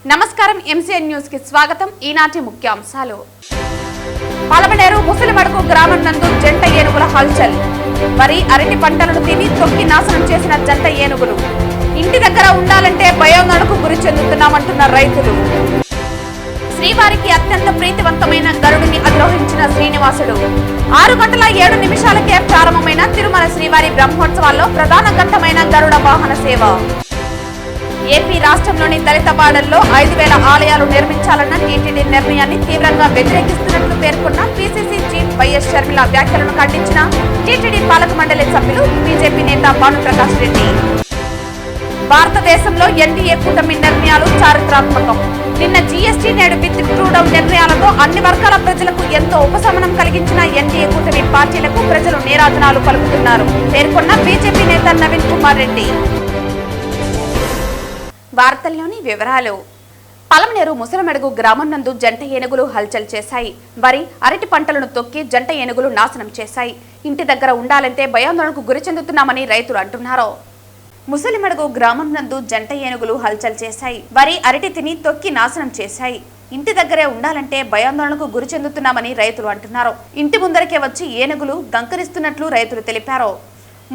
నమస్కారం MCN news కి స్వాగతం. ఈనాటి ముఖ్యాంశాలు. పలమనేరు ముసలిమడుగు గ్రామం నందు జంట ఏనుగుల హల్చల్. వరి అరటి పంటలను తిని తొక్కి నాశనం చేసిన జంట ఏనుగులు. ఇంటి దగ్గర ఉండాలంటే భయాందోళనకు గురి చెందుతున్నామంటున్న రైతులు. శ్రీవారికి అత్యంత ప్రీతివంతమైన గరుడిని అధిరోహించిన శ్రీనివాసుడు. 6 గంటల 7 నిమిషాలకే ప్రారంభమైన తిరుమల శ్రీవారి బ్రహ్మోత్సవాల్లో ప్రధాన ఘట్టమైన గరుడ వాహన సేవ. ఏపీ రాష్ట్రంలోని దళిత వాడల్లో 5,000 ఆలయాలు నిర్మించాలన్న టీటీడీ నిర్ణయాన్ని తీవ్రంగా వ్యతిరేకిస్తున్నట్లు పేర్కొన్న పీసీసీ చీఫ్ వైఎస్ షర్మిల వ్యాఖ్యలను ఖండించిన టీటీడీ పాలక మండలి సభ్యులు బీజేపీ నేత భానుప్రకాష్ రెడ్డి. భారతదేశంలో ఎన్డీఏ కూటమి నిర్ణయాలు చారిత్రాత్మకం. నిన్న జీఎస్టీ నేడు విత్ డ్రూ డౌన్ నిర్ణయాలతో అన్ని వర్గాల ప్రజలకు ఎంతో ఉపశమనం కలిగించిన ఎన్డీఏ కూటమి పార్టీలకు ప్రజలు నీరాజనాలు పలుకుతున్నారు పేర్కొన్న బీజేపీ నేత నవీన్ కుమార్ రెడ్డి. వార్తల్లోని వివరాలు. పలమనేరు ముసలమడుగు గ్రామం నందు జంట ఏనుగులు హల్చల్ చేశాయి. వరి అరటి పంటలను తొక్కి జంట ఏనుగులు నాశనం చేశాయి. ఇంటి దగ్గర ఉండాలంటే భయాందోళనకు గురి చెందుతున్నామని రైతులు అంటున్నారు. ముసలిమడుగు గ్రామం నందు జంట ఏనుగులు హల్చల్ చేశాయి. వరి అరటి తిని తొక్కి నాశనం చేశాయి. ఇంటి దగ్గరే ఉండాలంటే భయాందోళనకు గురి చెందుతున్నామని రైతులు అంటున్నారు. ఇంటి ముందరకే వచ్చి ఏనుగులు గంకరిస్తున్నట్లు రైతులు తెలిపారు.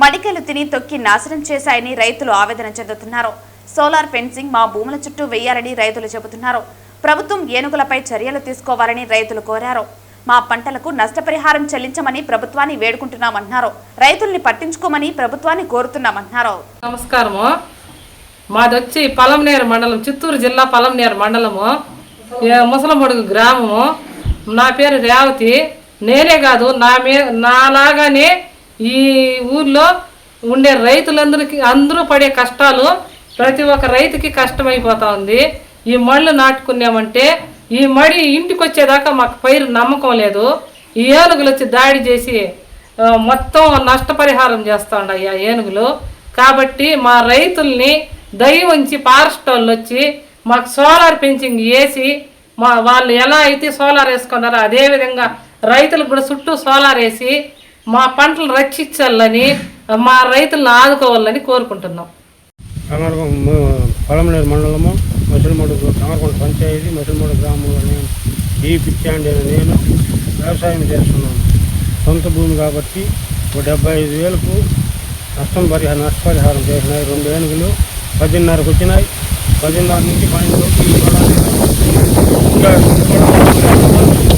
మడికెలు తిని తొక్కి నాశనం చేశాయని రైతులు ఆవేదన చెందుతున్నారు. సోలార్ ఫెన్సింగ్ మా భూముల చుట్టూ వేయాలని రైతులు చెబుతున్నారు. ప్రభుత్వం ఏనుగులపై చర్యలు తీసుకోవాలని రైతులు కోరారు. మా పంటలకు నష్టపరిహారం చెల్లించమని ప్రభుత్వాన్ని వేడుకుంటున్నామన్నారు. రైతుల్ని పట్టించుకోమని ప్రభుత్వాన్ని కోరుతున్నామన్నారు. నమస్కారము. మాదొచ్చి పలమనేరు మండలం, చిత్తూరు జిల్లా పలమనేరు మండలము, ముసలమడుగు గ్రామము. నా పేరు రేవతి. నేనే కాదు, నాలాగానే ఈ ఊర్లో ఉండే రైతులందరికీ అందరూ పడే కష్టాలు ప్రతి ఒక్క రైతుకి కష్టమైపోతా ఉంది. ఈ మళ్ళు నాటుకున్నామంటే ఈ మడి ఇంటికి వచ్చేదాకా మాకు పైరు నమ్మకం లేదు. ఈ ఏనుగులు వచ్చి దాడి చేసి మొత్తం నష్టపరిహారం చేస్తూ ఉన్నాయి ఆ ఏనుగులు. కాబట్టి మా రైతుల్ని దయ ఉంచి ఫారెస్ట్ వాళ్ళు వచ్చి మాకు సోలార్ ఫెన్సింగ్ వేసి వాళ్ళు ఎలా అయితే సోలార్ వేసుకున్నారో అదేవిధంగా రైతులకు కూడా చుట్టూ సోలార్ వేసి మా పంటలు రక్షించాలని, మా రైతులను ఆదుకోవాలని కోరుకుంటున్నాం. పలమనేరు మండలము, ముసలిమడుగు కమరకొండ పంచాయతీ, ముసలిమడుగు గ్రామంలో నేను ఈ పిచ్చాండి నేను వ్యవసాయం చేస్తున్నాను. సొంత భూమి కాబట్టి 75,000కు నష్టపరిహారం చేసినాయి. 2 ఏనుగులు 10:30కు వచ్చినాయి. 10:30 నుంచి 12 ఇంకా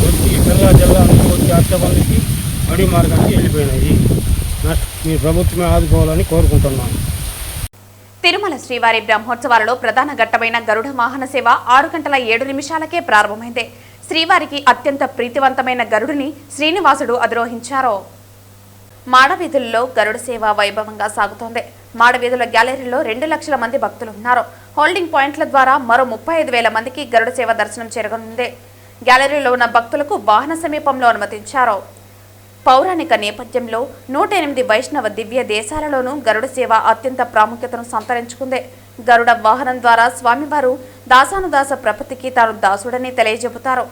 వచ్చి పిల్ల జిల్లా నుంచి వచ్చి అచ్చపల్లికి అడి మార్గానికి వెళ్ళిపోయినాయి. మీ ప్రభుత్వమే ఆదుకోవాలని కోరుకుంటున్నాను. తిరుమల శ్రీవారి బ్రహ్మోత్సవాలలో ప్రధాన ఘట్టమైన గరుడ వాహన సేవ 6 గంటల 7 నిమిషాలకే ప్రారంభమైంది. శ్రీవారికి అత్యంత ప్రీతివంతమైన గరుడిని శ్రీనివాసుడు అధిరోహించారు. మాడవీధుల్లో గరుడ సేవ వైభవంగా సాగుతోంది. మాడవీధుల గ్యాలరీలో 2 లక్షల మంది భక్తులు ఉన్నారు. హోల్డింగ్ పాయింట్ల ద్వారా మరో 35,000 మందికి గరుడ సేవ దర్శనం జరగనుంది. గ్యాలరీలో ఉన్న భక్తులకు వాహన సమీపంలో అనుమతించారు. పౌరాణిక నేపథ్యంలో 108 వైష్ణవ దివ్య దేశాలలోనూ గరుడ సేవ అత్యంత ప్రాముఖ్యతను సంతరించుకుంది. గరుడ వాహనం ద్వారా స్వామివారు దాసానుదాస ప్రపత్తికి తాను దాసుడని తెలియజెబుతారు.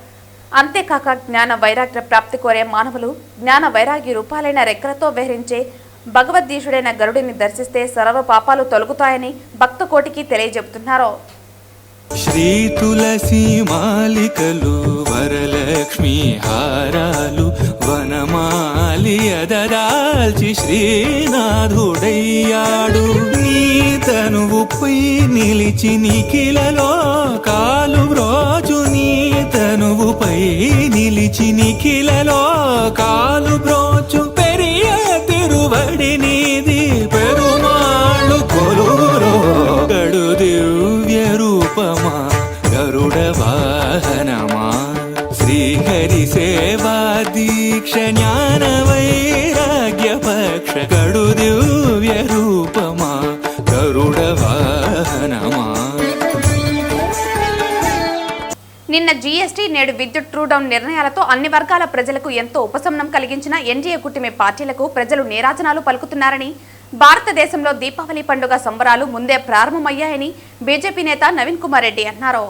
అంతేకాక జ్ఞాన వైరాగ్య ప్రాప్తి కోరే మానవులు జ్ఞాన వైరాగ్య రూపాలైన రెక్కలతో విహరించే భగవద్దీశుడైన గరుడిని దర్శిస్తే సర్వ పాపాలు తొలగుతాయని భక్త కోటికి తెలియజెబుతున్నారు. శ్రీ తులసి మాలికలు, వరలక్ష్మి హారాలు, వనమాలి అదరాల్చి శ్రీనాథుడయ్యాడు. నీ తనువుపై నిలిచి నిఖిలలో కాలు బ్రోచు, నీ తనువుపై నిలిచి నిఖిలలో కాలు బ్రోచు, పెరియ తిరువడి నీది పెరుమాళ్ళు కొలురో. గడు దివ్య రూపమా గరుడ వాహనమా, శ్రీహరి సేవా దీక్ష జ్ఞాన వైరాగ్య పక్ష. గడు దివ్య రూపమా గరుడ వాహనమా. నిన్న జీఎస్టీ నేడు విద్యుత్ ట్రూ డౌన్ నిర్ణయాలతో అన్ని వర్గాల ప్రజలకు ఎంతో ఉపశమనం కలిగించిన ఎన్డీఏ కూటమి పార్టీలకు ప్రజలు నీరాజనాలు పలుకుతున్నారని, భారతదేశంలో దీపావళి పండుగ సంబరాలు ముందే ప్రారంభమయ్యాయని బీజేపీ నేత నవీన్ కుమార్ రెడ్డి అన్నారు.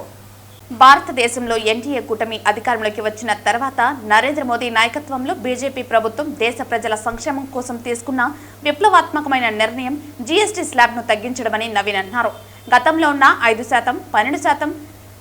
భారతదేశంలో ఎన్డీఏ కూటమి అధికారంలోకి వచ్చిన తర్వాత నరేంద్ర మోదీ నాయకత్వంలో బీజేపీ ప్రభుత్వం దేశ ప్రజల సంక్షేమం కోసం తీసుకున్న విప్లవాత్మకమైన నిర్ణయం జీఎస్టీ స్లాబ్ను తగ్గించడమని నవీన్ అన్నారు. గతంలో ఉన్న 5%, 12%,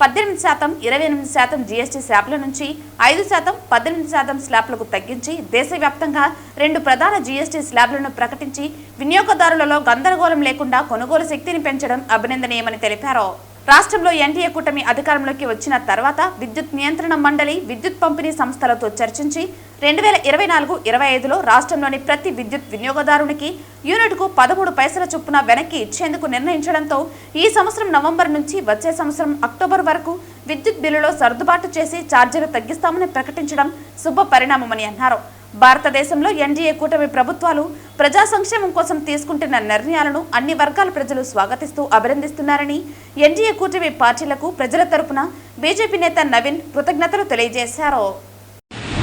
18%, 28% జీఎస్టీ స్లాబ్ల నుంచి 5%, 18% స్లాబ్లకు తగ్గించి దేశవ్యాప్తంగా 2 ప్రధాన జీఎస్టీ స్లాబ్లను ప్రకటించి వినియోగదారులలో గందరగోళం లేకుండా కొనుగోలు శక్తిని పెంచడం అభినందనీయమని తెలిపారు. రాష్ట్రంలో ఎన్డీఏ కూటమి అధికారంలోకి వచ్చిన తర్వాత విద్యుత్ నియంత్రణ మండలి విద్యుత్ పంపిణీ సంస్థలతో చర్చించి 2024-25లో రాష్ట్రంలోని ప్రతి విద్యుత్ వినియోగదారునికి యూనిట్కు 13 పైసల చొప్పున వెనక్కి ఇచ్చేందుకు నిర్ణయించడంతో ఈ సంవత్సరం నవంబర్ నుంచి వచ్చే సంవత్సరం అక్టోబర్ వరకు విద్యుత్ బిల్లులో సర్దుబాటు చేసి ఛార్జీలు తగ్గిస్తామని ప్రకటించడం శుభ పరిణామమని అన్నారు. భారతదేశంలో ఎన్డీఏ కూటమి ప్రభుత్వాలు ప్రజా సంక్షేమం కోసం తీసుకుంటున్న నిర్ణయాలను అన్ని వర్గాల ప్రజలు స్వాగతిస్తూ అభినందిస్తున్నారని ఎన్డీఏ కూటమి పార్టీలకు ప్రజల తరపున బీజేపీ నేత నవీన్ కృతజ్ఞతలు తెలియజేశారు.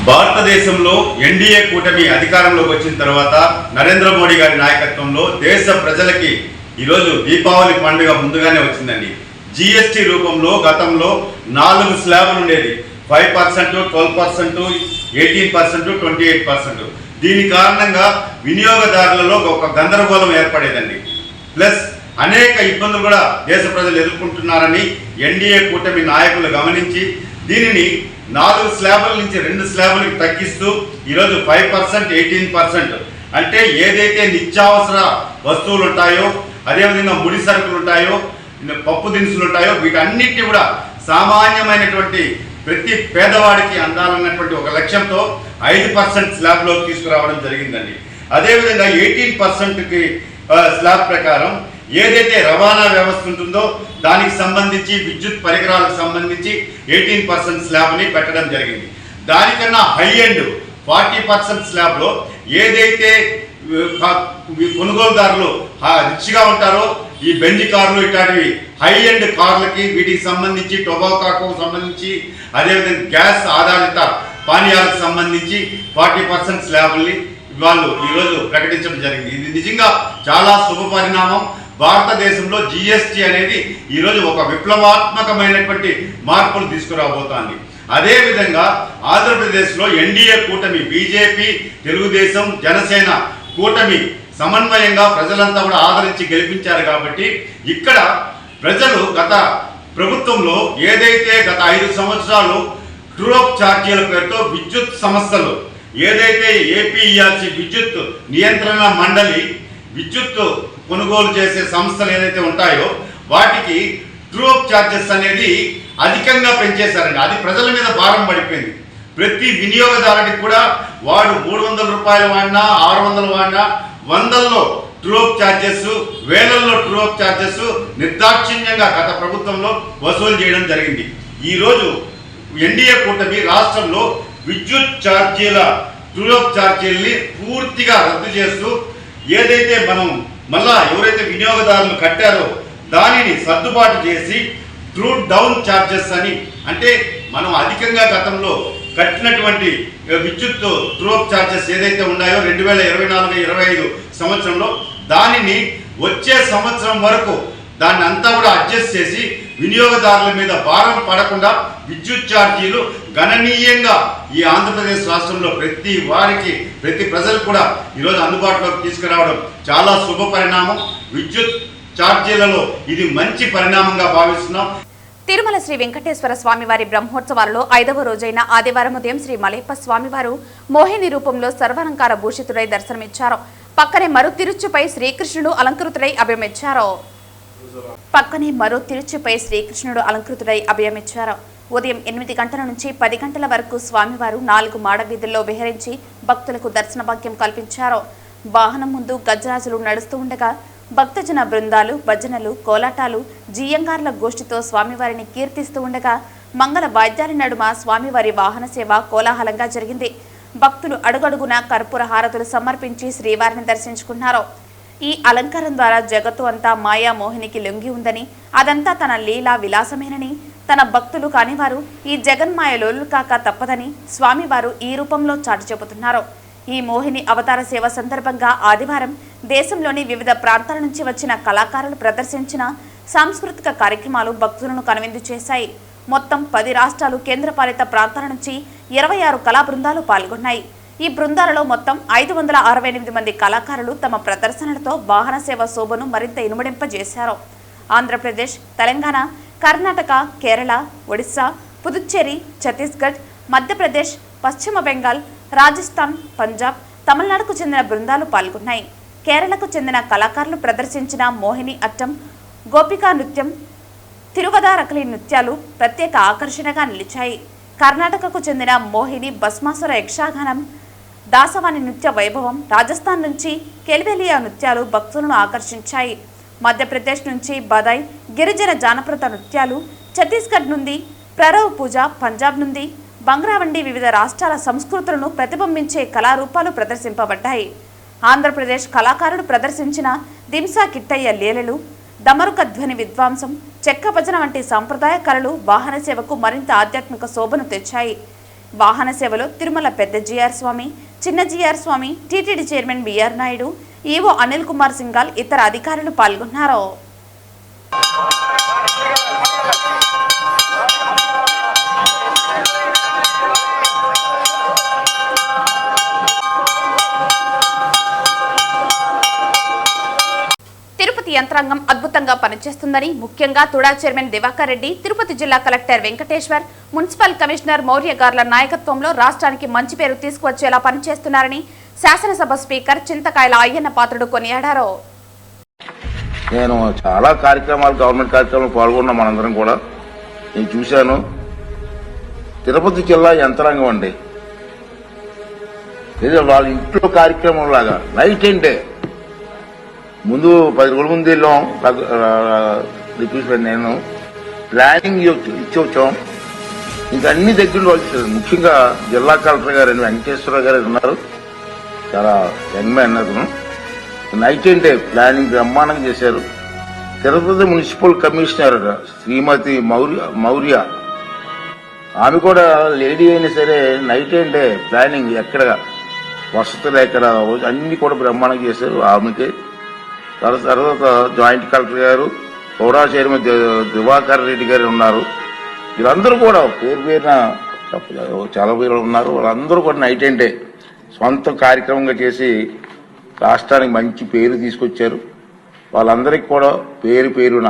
భారతదేశంలో ఎన్డీఏ కూటమి అధికారంలోకి వచ్చిన తర్వాత నరేంద్ర మోడీ గారి నాయకత్వంలో దేశ ప్రజలకి ఈరోజు దీపావళి పండుగ ముందుగానే వచ్చిందండి. జీఎస్టీ రూపంలో గతంలో 4 స్లాబులు ఉండేది. 5%, 12%, 18%, 28%. దీని కారణంగా వినియోగదారులలో ఒక గందరగోళం ఏర్పడేదండి. ప్లస్ అనేక ఇబ్బందులు కూడా దేశ ప్రజలు ఎదుర్కొంటున్నారని ఎన్డీఏ కూటమి నాయకులు గమనించి దీనిని 4 స్లాబుల నుంచి 2 స్లాబులకి తగ్గిస్తూ ఈరోజు 5%, 18%, అంటే ఏదైతే నిత్యావసర వస్తువులు ఉంటాయో, అదేవిధంగా ముడి సరుకులు ఉంటాయో, పప్పు దినుసులు ఉంటాయో, వీటన్నిటిని కూడా సామాన్యమైనటువంటి ప్రతి పేదవాడికి అందాలన్నటువంటి ఒక లక్ష్యంతో 5% స్లాబ్లోకి తీసుకురావడం జరిగిందండి. అదేవిధంగా 18%కి స్లాబ్ ప్రకారం ఏదైతే రవాణా వ్యవస్థ ఉంటుందో దానికి సంబంధించి విద్యుత్ పరికరాలకు సంబంధించి 18% స్లాబ్ని పెట్టడం జరిగింది. దానికన్నా హై ఎండ్ 40% స్లాబ్లో ఏదైతే కొనుగోలుదారులు రిచ్గా ఉంటారో ఈ బెంజ్ కార్లు ఇట్లాంటివి హై ఎండ్ కార్లకి వీటికి సంబంధించి టొబాకోకు సంబంధించి అదేవిధంగా గ్యాస్ ఆధారిత పానీయాలకు సంబంధించి 40% స్లాబ్ని వాళ్ళు ఈరోజు ప్రకటించడం జరిగింది. ఇది నిజంగా చాలా శుభ పరిణామం. భారతదేశంలో జీఎస్టీ అనేది ఈరోజు ఒక విప్లవాత్మకమైనటువంటి మార్పులు తీసుకురాబోతోంది. అదేవిధంగా ఆంధ్రప్రదేశ్లో ఎన్డీఏ కూటమి బీజేపీ, తెలుగుదేశం, జనసేన కూటమి సమన్వయంగా ప్రజలంతా కూడా ఆదరించి గెలిపించారు. కాబట్టి ఇక్కడ ప్రజలు గత ప్రభుత్వంలో ఏదైతే గత 5 సంవత్సరాలు ట్రూఅప్ ఛార్జీల పేరుతో విద్యుత్ సంస్థలు ఏదైతే ఏపీఈఆర్సీ విద్యుత్ నియంత్రణ మండలి విద్యుత్ కొనుగోలు చేసే సంస్థలు ఏదైతే ఉంటాయో వాటికి ట్రూఅప్ ఛార్జెస్ అనేది అధికంగా పెంచేశారండి. అది ప్రజల మీద భారం పడిపోయింది. ప్రతి వినియోగదారుడికి కూడా వాడు 300 రూపాయలు వాడినా, 600 వాడినా, వందల్లో ట్రూఅప్ ఛార్జెస్, వేలల్లో ట్రూఅప్ ఛార్జెస్ నిర్దాక్షిణ్యంగా గత ప్రభుత్వంలో వసూలు చేయడం జరిగింది. ఈరోజు ఎన్డీఏ కూటమి రాష్ట్రంలో విద్యుత్ ఛార్జీల ట్రూఅప్ ఛార్జీల్ని పూర్తిగా రద్దు చేస్తూ ఏదైతే మనం మళ్ళా ఎవరైతే వినియోగదారులు కట్టారో దానిని సర్దుబాటు చేసి ట్రూ డౌన్ ఛార్జెస్ అని, అంటే మనం అధికంగా గతంలో కట్టినటువంటి విద్యుత్ ట్రూఅప్ ఛార్జెస్ ఏదైతే ఉన్నాయో 2024-25 సంవత్సరంలో దానిని వచ్చే సంవత్సరం వరకు దాన్ని అంతా కూడా అడ్జస్ట్ చేసి వినియోగదారుల మీద భారం పడకుండా విద్యుత్ ఛార్జీలు గణనీయంగా ఈ ఆంధ్రప్రదేశ్ రాష్ట్రంలో ప్రతి వారికి ప్రతి ప్రజలు కూడా ఈరోజు అందుబాటులోకి తీసుకురావడం చాలా శుభ పరిణామం. విద్యుత్ ఛార్జీలలో ఇది మంచి పరిణామంగా భావిస్తున్నాం. తిరుమల శ్రీ వెంకటేశ్వర స్వామివారి బ్రహ్మోత్సవాలలో 5వ రోజైన ఆదివారం ఉదయం శ్రీ మలయప్ప స్వామివారు మోహిని రూపంలో సర్వాలంకార భూషితుడై దర్శనమిచ్చారు. పక్కనే మరో తిరుచుపై శ్రీకృష్ణుడు అలంకృతుడై అభయమిచ్చారు. ఉదయం 8 గంటల నుంచి 10 గంటల వరకు స్వామివారు 4 మాడ వీధుల్లో విహరించి భక్తులకు దర్శన భాగ్యం కల్పించారు. వాహనం ముందు గజరాజులు నడుస్తూ ఉండగా భక్తజన బృందాలు, భజనలు, కోలాటాలు, జీయంగార్ల గోష్ఠితో స్వామివారిని కీర్తిస్తూ ఉండగా మంగళ వాద్యాల నడుమ స్వామివారి వాహన సేవ కోలాహలంగా జరిగింది. భక్తులు అడుగడుగున కర్పూర హారతులు సమర్పించి శ్రీవారిని దర్శించుకున్నారు. ఈ అలంకారం ద్వారా జగత్తు అంతా మాయా మోహినికి లొంగి ఉందని, అదంతా తన లీలా విలాసమేనని, తన భక్తులు కానివారు ఈ జగన్మాయలోలు కాక తప్పదని స్వామివారు ఈ రూపంలో చాటి చెబుతున్నారు. ఈ మోహిని అవతార సేవ సందర్భంగా ఆదివారం దేశంలోని వివిధ ప్రాంతాల నుంచి వచ్చిన కళాకారులు ప్రదర్శించిన సాంస్కృతిక కార్యక్రమాలు భక్తులను కనువిందు చేశాయి. మొత్తం 10 రాష్ట్రాలు, కేంద్రపాలిత ప్రాంతాల నుంచి 26 కళా బృందాలు పాల్గొన్నాయి. ఈ బృందాలలో మొత్తం 568 మంది కళాకారులు తమ ప్రదర్శనలతో వాహన సేవ శోభను మరింత ఇనుమడింపజేశారు. ఆంధ్రప్రదేశ్, తెలంగాణ, కర్ణాటక, కేరళ, ఒడిశా, పుదుచ్చేరి, ఛత్తీస్గఢ్, మధ్యప్రదేశ్, పశ్చిమ బెంగాల్, రాజస్థాన్, పంజాబ్, తమిళనాడుకు చెందిన బృందాలు పాల్గొన్నాయి. కేరళకు చెందిన కళాకారులు ప్రదర్శించిన మోహిని అట్టం, గోపికా నృత్యం, తిరువదారకలి నృత్యాలు ప్రత్యేక ఆకర్షణగా నిలిచాయి. కర్ణాటకకు చెందిన మోహిని భస్మాసుర యక్షగానం, దాసవాణి నృత్య వైభవం, రాజస్థాన్ నుంచి కెల్వెలియా నృత్యాలు భక్తులను ఆకర్షించాయి. మధ్యప్రదేశ్ నుంచి బదాయ్, గిరిజన జానపద నృత్యాలు, ఛత్తీస్గఢ్ నుండి ప్రరవ్ పూజ, పంజాబ్ నుండి బంగ్రా వంటి వివిధ రాష్ట్రాల సంస్కృతులను ప్రతిబింబించే కళారూపాలు ప్రదర్శింపబడ్డాయి. ఆంధ్రప్రదేశ్ కళాకారుడు ప్రదర్శించిన దింసా కిట్టయ్య లీలలు, దమరుక ధ్వని విద్వాంసం, చెక్క భజన వంటి సంప్రదాయ కళలు వాహన సేవకు మరింత ఆధ్యాత్మిక శోభను తెచ్చాయి. వాహన సేవలో తిరుమల పెద్ద జీఆర్ స్వామి, చిన్న GR Swami, TTD chairman BR Naidu, EO Anil Kumar Singhal ఇతర అధికారులు పాల్గొన్నారు. తిరుపతి యంత్రాంగం అద్భుతంగా పనిచేస్తుందని, ముఖ్యంగా తుడా చైర్మన్ దివాకర్ రెడ్డి, తిరుపతి జిల్లా collector Venkateshwar, municipal commissioner Maurya గార్ల నాయకత్వంలో రాష్ట్రానికి మంచి పేరు తీసుకువచ్చేలా పనిచేస్తున్నారని శాసనసభ స్పీకర్ చింతకాయల అయ్యన్న పాత్రుడు కొనియాడారు. నేను చాలా కార్యక్రమాలు, గవర్నమెంట్ కార్యక్రమాలు పాల్గొన్నా. మనందరం కూడా నేను చూశాను. తిరుపతి జిల్లా యంత్రాంగం అండి, ఇది వాళ్ళ ఇంట్లో కార్యక్రమం లాగా నైట్ అండ్ డే. ముందు 10 రోజుల ముందు వెళ్ళాం, నేను ప్లానింగ్ ఇచ్చి వచ్చాం. ఇంకా అన్ని దగ్గరలో వచ్చారు. ముఖ్యంగా జిల్లా కలెక్టర్ గారు వెంకటేశ్వర గారు ఉన్నారు, చాలా యంగ్ మ్యాన్ అతను. నైట్ అండ్ డే ప్లానింగ్ బ్రహ్మాండంగా చేశారు. తిరుపతి మున్సిపల్ కమిషనర్ శ్రీమతి మౌర్య, ఆమె కూడా లేడీ అయినా సరే నైట్ అండ్ డే ప్లానింగ్, ఎక్కడ వసతులు ఎక్కడ అన్ని కూడా బ్రహ్మాండంగా చేశారు. ఆమెకి తర్వాత జాయింట్ కలెక్టర్ గారు, పౌరా చైర్మన్ దివాకర్ రెడ్డి గారు ఉన్నారు. వీళ్ళందరూ కూడా పేరు పేరున చాలా పేరు ఉన్నారు. వాళ్ళందరూ కూడా నైట్ అండ్ డే సొంత కార్యక్రమంగా చేసి రాష్ట్రానికి మంచి పేరు తీసుకొచ్చారు. వాళ్ళందరికీ కూడా పేరు పేరున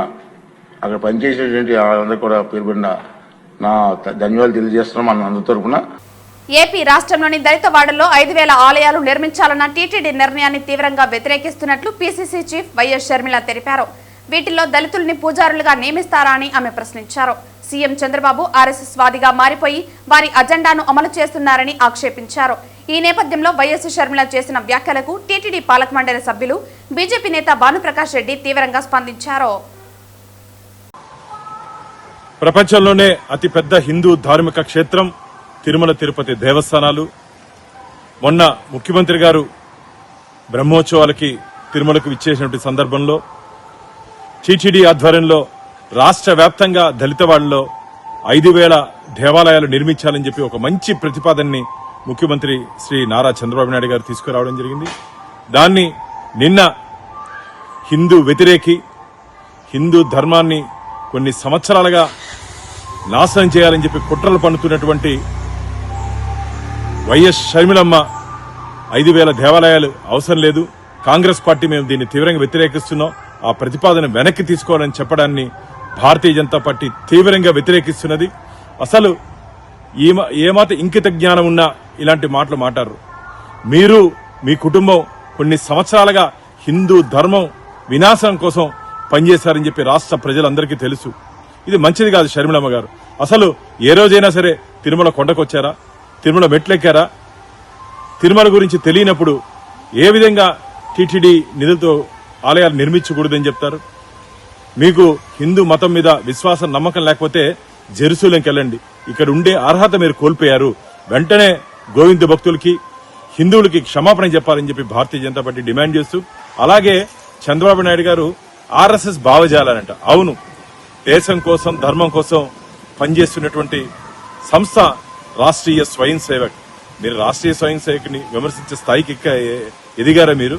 అక్కడ పనిచేసేటువంటి వాళ్ళందరికీ కూడా పేరు పేరున నా ధన్యవాదాలు తెలియజేస్తున్నాం మన అందరి తరఫున. ఏపీ రాష్ట్రంలోని దళిత వాడల్లో 5,000 ఆలయాలు నిర్మించాలన్న టీటీడీ నిర్ణయాన్ని తీవ్రంగా వ్యతిరేకిస్తున్నట్లు పీసీసీ చీఫ్ వైఎస్ షర్మిల తెలిపారు. వీటిల్లో దళితుల్ని పూజారులుగా నియమిస్తారా అని ఆమె ప్రశ్నించారు. సీఎం చంద్రబాబు ఆర్ఎస్ఎస్ వాదిగా మారిపోయి వారి అజెండాను అమలు చేస్తున్నారని ఆక్షేపించారు. ఈ నేపథ్యంలో వైఎస్ షర్మిల చేసిన వ్యాఖ్యలకు టీటీడీ పాలక మండలి సభ్యులు, బీజేపీ నేత భానుప్రకాష్ రెడ్డి తీవ్రంగా స్పందించారు. ప్రపంచంలోనే అతిపెద్ద హిందూ ధార్మిక క్షేత్రం తిరుమల తిరుపతి దేవస్థానాలు. మొన్న ముఖ్యమంత్రి గారు బ్రహ్మోత్సవాలకి తిరుమలకు విచ్చేసినటువంటి సందర్భంలో టీటీడీ ఆధ్వర్యంలో రాష్ట్ర వ్యాప్తంగా దళితవాడలో 5,000 దేవాలయాలు నిర్మించాలని చెప్పి ఒక మంచి ప్రతిపాదనని ముఖ్యమంత్రి శ్రీ నారా చంద్రబాబు నాయుడు గారు తీసుకురావడం జరిగింది. దాన్ని నిన్న హిందూ వ్యతిరేకి, హిందూ ధర్మాన్ని కొన్ని సంవత్సరాలుగా నాశనం చేయాలని చెప్పి కుట్రలు పన్నుతున్నటువంటి వైఎస్ షర్మిలమ్మ 5,000 దేవాలయాలు అవసరం లేదు, కాంగ్రెస్ పార్టీ మేము దీన్ని తీవ్రంగా వ్యతిరేకిస్తున్నాం, ఆ ప్రతిపాదన వెనక్కి తీసుకోవాలని చెప్పడాన్ని భారతీయ జనతా పార్టీ తీవ్రంగా వ్యతిరేకిస్తున్నది. అసలు ఏమాత్రం ఇంకిత జ్ఞానం ఉన్నా ఇలాంటి మాటలు మాట్లాడరు. మీరు మీ కుటుంబం కొన్ని సంవత్సరాలుగా హిందూ ధర్మం వినాశనం కోసం పనిచేశారని చెప్పి రాష్ట్ర ప్రజలందరికీ తెలుసు. ఇది మంచిది కాదు. షర్మిలమ్మ గారు అసలు ఏ రోజైనా సరే తిరుమల కొండకొచ్చారా, తిరుమల మెట్లెక్కారా? తిరుమల గురించి తెలియనప్పుడు ఏ విధంగా టీటీడీ నిధులతో ఆలయాలు నిర్మించకూడదని చెప్తారు? మీకు హిందూ మతం మీద విశ్వాసం, నమ్మకం లేకపోతే జెరూసలేంకి వెళ్ళండి. ఇక్కడ ఉండే అర్హత మీరు కోల్పోయారు. వెంటనే గోవింద భక్తులకి, హిందువులకి క్షమాపణ చెప్పాలని చెప్పి భారతీయ జనతా పార్టీ డిమాండ్ చేస్తూ, అలాగే చంద్రబాబు నాయుడు గారు ఆర్ఎస్ఎస్ భావజాలాలంట. అవును, దేశం కోసం, ధర్మం కోసం పనిచేస్తున్నటువంటి సంస్థ రాష్ట్రీయ స్వయం సేవక్. మీరు రాష్ట్రీయ స్వయం సేవకుని విమర్శించే స్థాయికి ఎదిగారా? మీరు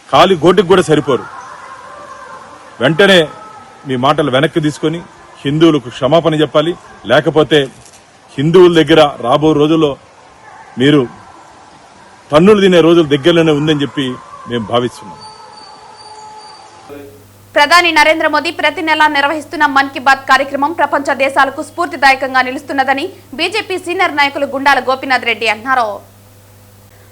కాలి గోటికి కూడా సరిపోరు. వెంటనే మీ మాటలు వెనక్కి తీసుకొని హిందువులకు క్షమాపణ చెప్పాలి. లేకపోతే హిందువుల దగ్గర రాబో రోజుల్లో మీరు తన్నులు తినే రోజులు దగ్గరలోనే ఉందని చెప్పి మేము భావిస్తున్నాం. ప్రధాని నరేంద్ర మోదీ ప్రతి నెలా నిర్వహిస్తున్న మన్ కీ బాత్ కార్యక్రమం ప్రపంచ దేశాలకు స్ఫూర్తిదాయకంగా నిలుస్తున్నదని బీజేపీ సీనియర్ నాయకులు గుండాల గోపీనాథ్ రెడ్డి అన్నారు.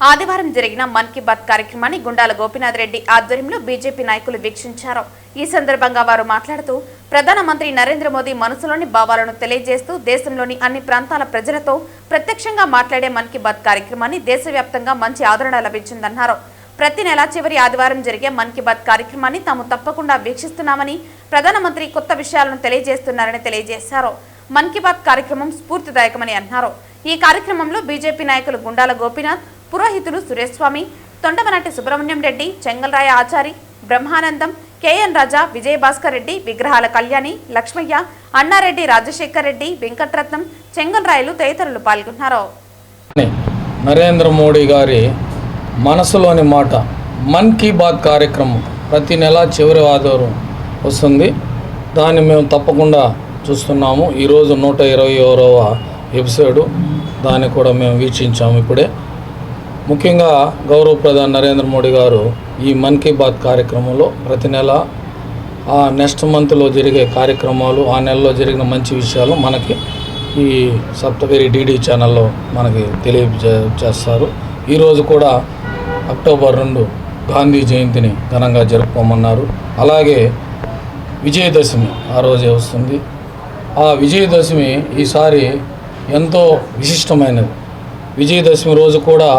ఆదివారం జరిగిన మన్ కీ బాత్ కార్యక్రమాన్ని గుండాల గోపీనాథ్ రెడ్డి ఆధ్వర్యంలో బీజేపీ నాయకులు వీక్షించారు. ఈ సందర్భంగా వారు మాట్లాడుతూ ప్రధానమంత్రి నరేంద్ర మోదీ మనసులోని భావాలను తెలియజేస్తూ దేశంలోని అన్ని ప్రాంతాల ప్రజలతో ప్రత్యక్షంగా మాట్లాడే మన్ కీ బాత్ కార్యక్రమాన్ని దేశవ్యాప్తంగా మంచి ఆదరణ లభించిందన్నారు. ప్రతి నెల చివరి ఆదివారం జరిగే మన్ కీ బాత్ కార్యక్రమాన్ని తాము తప్పకుండా వీక్షిస్తున్నామని ప్రధానమంత్రి కొత్త విషయాలను తెలియజేస్తున్నారని తెలియజేశారు. మన్ కీ బాత్ కార్యక్రమం స్ఫూర్తిదాయకమని అన్నారు. ఈ కార్యక్రమంలో బీజేపీ నాయకులు గుండాల గోపీనాథ్, పురోహితులు సురేష్ స్వామి, తొండమనాటి సుబ్రహ్మణ్యం రెడ్డి, చెంగల్రాయ ఆచారి, బ్రహ్మానందం, కేఎన్ రాజా, విజయభాస్కర్ రెడ్డి, విగ్రహాల కళ్యాణి, లక్ష్మయ్య, అన్నారెడ్డి, రాజశేఖర్ రెడ్డి, వెంకట్రత్నం, చెంగల్రాయలు తదితరులు పాల్గొన్నారు. నరేంద్ర మోడీ గారి మనసులోని మాట మన్ కీ బాత్ కార్యక్రమం ప్రతి నెల చివరి ఆదివారం వస్తుంది. దాన్ని మేము తప్పకుండా చూస్తున్నాము. ఈరోజు 121వ ఎపిసోడు, దాన్ని కూడా మేము వీక్షించాము ఇప్పుడే. ముఖ్యంగా గౌరవ ప్రధాని నరేంద్ర మోడీ గారు ఈ మన్ కీ బాత్ కార్యక్రమంలో ప్రతి నెల నెక్స్ట్ మంత్లో జరిగే కార్యక్రమాలు, ఆ నెలలో జరిగిన మంచి విషయాలు మనకి ఈ సప్తగిరి డిడి ఛానల్లో మనకి తెలియజేస్తారు. ఈరోజు కూడా అక్టోబర్ 2 గాంధీ జయంతిని ఘనంగా జరుపుకోమన్నారు. అలాగే విజయదశమి ఆ రోజే వస్తుంది. ఆ విజయదశమి ఈసారి ఎంతో విశిష్టమైనది. విజయదశమి రోజు కూడా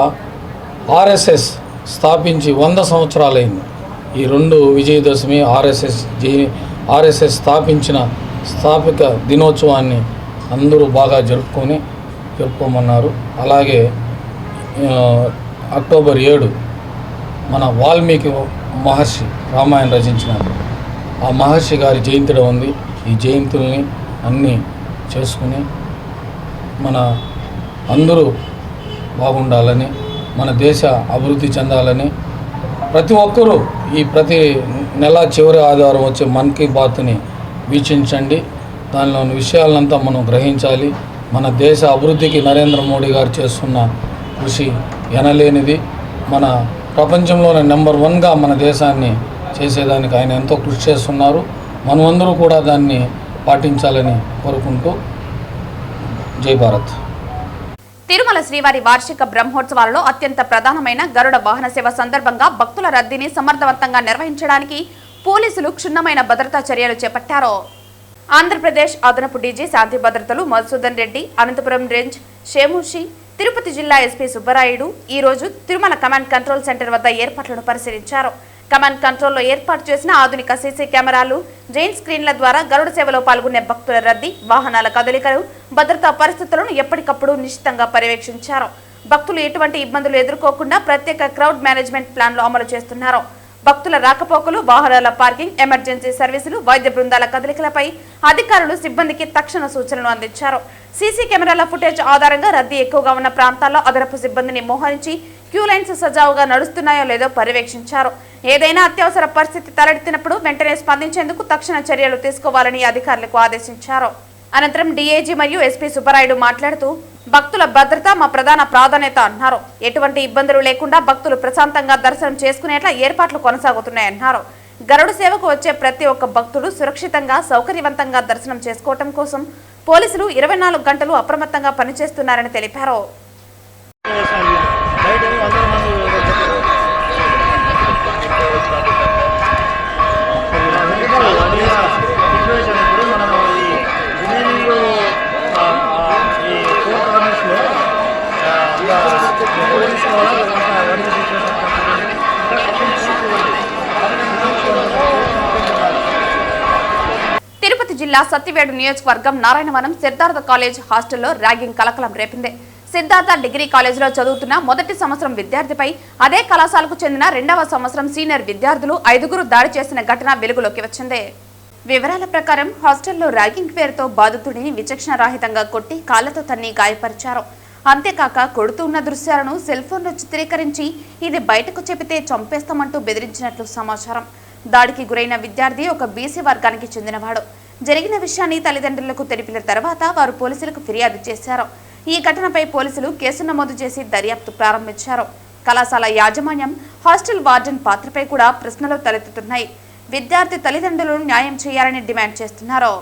ఆర్ఎస్ఎస్ స్థాపించి 100 సంవత్సరాలైంది. ఈ 2 విజయదశమి ఆర్ఎస్ఎస్ స్థాపించిన స్థాపిక దినోత్సవాన్ని అందరూ బాగా జరుపుకోమన్నారు. అలాగే అక్టోబర్ 7 మన వాల్మీకి మహర్షి రామాయణ రచించినారు. ఆ మహర్షి గారి జయంతి ఉంది. ఈ జయంతుల్ని అన్నీ చేసుకుని మన అందరూ బాగుండాలని, మన దేశ అభివృద్ధి చెందాలని ప్రతి ఒక్కరూ ఈ ప్రతి నెల చివరి ఆదివారం వచ్చే మన్ కీ బాత్ని వీక్షించండి. దానిలోని విషయాలంతా మనం గ్రహించాలి. మన దేశ అభివృద్ధికి నరేంద్ర మోడీ గారు చేస్తున్న కృషి ఎనలేనిది. మన ప్రపంచంలోనే నెంబర్ 1గా మన దేశాన్ని చేసేదానికి ఆయన ఎంతో కృషి చేస్తున్నారు. మనమందరూ కూడా దాన్ని పాటించాలని కోరుకుంటూ జై భారత్. తిరుమల శ్రీవారి వార్షిక బ్రహ్మోత్సవాలలో అత్యంత ప్రధానమైన గరుడ వాహన సేవ సందర్భంగా భక్తుల రద్దీని సమర్థవంతంగా నిర్వహించడానికి పోలీసులు క్షుణ్ణమైన భద్రతా చర్యలు చేపట్టారు. ఆంధ్రప్రదేశ్ అదనపు డీజీ శాంతి భద్రతలు మధుసూదన్ రెడ్డి, అనంతపురం రేంజ్ షేముషి, తిరుపతి జిల్లా ఎస్పీ సుబ్బరాయుడు ఈ రోజు తిరుమల కమాండ్ కంట్రోల్ సెంటర్ వద్ద ఏర్పాట్లను పరిశీలించారు. కమాండ్ కంట్రోల్లో ఏర్పాటు చేసిన ఆధునిక సీసీ కెమెరాలు, జైంట్ స్క్రీన్ల ద్వారా గరుడ సేవలో పాల్గొనే భక్తుల రద్దీ, వాహనాల కదలికలు, భద్రతా పరిస్థితులను ఎప్పటికప్పుడు నిశ్చితంగా పర్యవేక్షించారు. భక్తులు ఎటువంటి ఇబ్బందులు ఎదుర్కోకుండా ప్రత్యేక క్రౌడ్ మేనేజ్మెంట్ ప్లాన్లు అమలు చేస్తున్నారు. భక్తుల రాకపోకలు, వాహనాల పార్కింగ్, ఎమర్జెన్సీ సర్వీసులు, వైద్య బృందాల కదలికలపై అధికారులు సిబ్బందికి తక్షణ సూచనలు అందించారు. సీసీ కెమెరాల ఫుటేజ్ ఆధారంగా రద్దీ ఎక్కువగా ఉన్న ప్రాంతాల్లో అదనపు సిబ్బందిని మోహరించి క్యూ లైన్స్ సజావుగా నడుస్తున్నాయో లేదో పర్యవేక్షించారు. ఏదైనా అత్యవసర పరిస్థితి తలెత్తినప్పుడు వెంటనే స్పందించేందుకు తక్షణ చర్యలు తీసుకోవాలని అధికారులకు ఆదేశించారు. అనంతరం డీఐజీ మరియు ఎస్పీ సుబ్బరాయుడు మాట్లాడుతూ భక్తుల భద్రత మా ప్రధాన ప్రాధాన్యత అన్నారు. ఎటువంటి ఇబ్బందులు లేకుండా భక్తులు ప్రశాంతంగా దర్శనం చేసుకునేట్లా ఏర్పాట్లు కొనసాగుతున్నాయన్నారు. గరుడ సేవకు వచ్చే ప్రతి ఒక్క భక్తుడు సురక్షితంగా, సౌకర్యవంతంగా దర్శనం చేసుకోవటం కోసం పోలీసులు 24 గంటలు అప్రమత్తంగా పనిచేస్తున్నారని తెలిపారు. తిరుపతి జిల్లా సత్తివేడు నియోజకవర్గం నారాయణవనం సిద్ధార్థ కాలేజ్ హాస్టల్లో ర్యాగింగ్ కలకలం రేపింది. సిద్ధార్థ డిగ్రీ కాలేజీలో చదువుతున్న మొదటి సంవత్సరం విద్యార్థిపై అదే కళాశాలకు చెందిన 2వ సంవత్సరం సీనియర్ విద్యార్థులు 5గురు దాడి చేసిన ఘటన వెలుగులోకి వచ్చింది. వివరాల ప్రకారం హాస్టల్లో ర్యాగింగ్ పేరుతో బాధితుడిని విచక్షణారహితంగా కొట్టి కాళ్లతో తన్ని గాయపరిచారు. అంతేకాక కొడుతూ ఉన్న దృశ్యాలను సెల్ ఫోన్లో చిత్రీకరించి ఇది బయటకు చెబితే చంపేస్తామంటూ బెదిరించినట్లు సమాచారం. దాడికి గురైన విద్యార్థి ఒక బీసీ వర్గానికి చెందినవాడు. జరిగిన విషయాన్ని తల్లిదండ్రులకు తెలిపిన తర్వాత వారు పోలీసులకు ఫిర్యాదు చేశారు. ఈ ఘటనపై పోలీసులు కేసు నమోదు చేసి దర్యాప్తు ప్రారంభించారు. కళాశాల యాజమాన్యం, హాస్టల్ వార్డెన్ పాత్రపై కూడా ప్రశ్నలు తలెత్తుతున్నాయి. విద్యార్థి తల్లిదండ్రులు న్యాయం చేయాలని డిమాండ్ చేస్తున్నారు.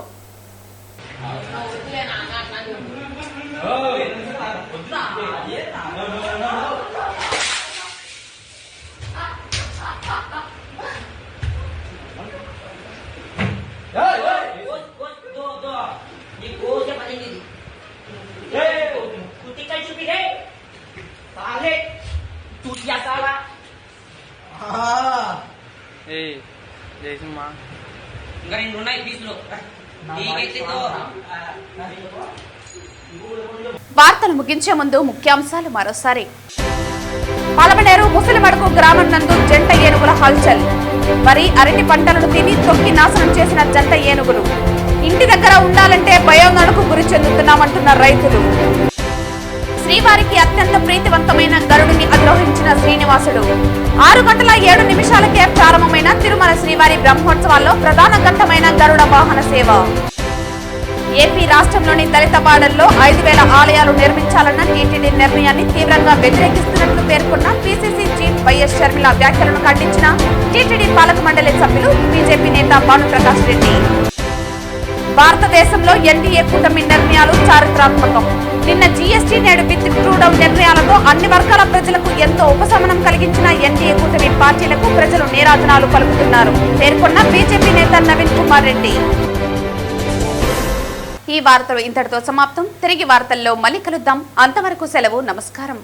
వార్తలు ముగించే ముందు ముఖ్యాంశాలు మరోసారి. పలమనేరు ముసలిమడుగు గ్రామం నందు జంట ఏనుగుల హల్చల్. వరి అరటి పంటలను తిని తొక్కి నాశనం చేసిన జంట ఏనుగులు. ఇంటి దగ్గర ఉండాలంటే భయాందోళనకు గురి చెందుతున్నామంటున్న రైతులు. శ్రీవారికి అత్యంత ప్రీతివంతమైన గరుడిని అధిరోహించిన శ్రీనివాసుడు. 6 గంటల 7 నిమిషాలకే ప్రారంభమైన తిరుమల శ్రీవారి బ్రహ్మోత్సవాల్లో ప్రధాన ఘట్టమైన గరుడ వాహన సేవ. ఏపీ రాష్ట్రంలోని దళితవాడల్లో 5,000 ఆలయాలు నిర్మించాలన్న టీటీడీ నిర్ణయాన్ని తీవ్రంగా వ్యతిరేకిస్తున్నట్లు పేర్కొన్న పీసీసీ చీఫ్ వైఎస్ షర్మిల వ్యాఖ్యలను ఖండించిన టీటీడీ పాలక మండలి సభ్యులు బీజేపీ నేత భానుప్రకాష్ రెడ్డి. భారతదేశంలో ఎన్డీఏ కూటమి నిర్ణయాలు చారిత్రాత్మకం. నిన్న జీఎస్టీ, నేడు విత్డ్రూ డౌన్ నిర్ణయాలతో అన్ని వర్గాల ప్రజలకు ఎంతో ఉపశమనం కలిగించిన ఎన్డీఏ కూటమి పార్టీలకు ప్రజలు నీరాజనాలు పలుకుతున్నారు పేర్కొన్న బీజేపీ నేత నవీన్ కుమార్ రెడ్డి. ఈ వార్తలు ఇంతటితో సమాప్తం. తిరిగి వార్తల్లో మళ్ళీ కలుద్దాం. అంతవరకు సెలవు. నమస్కారం.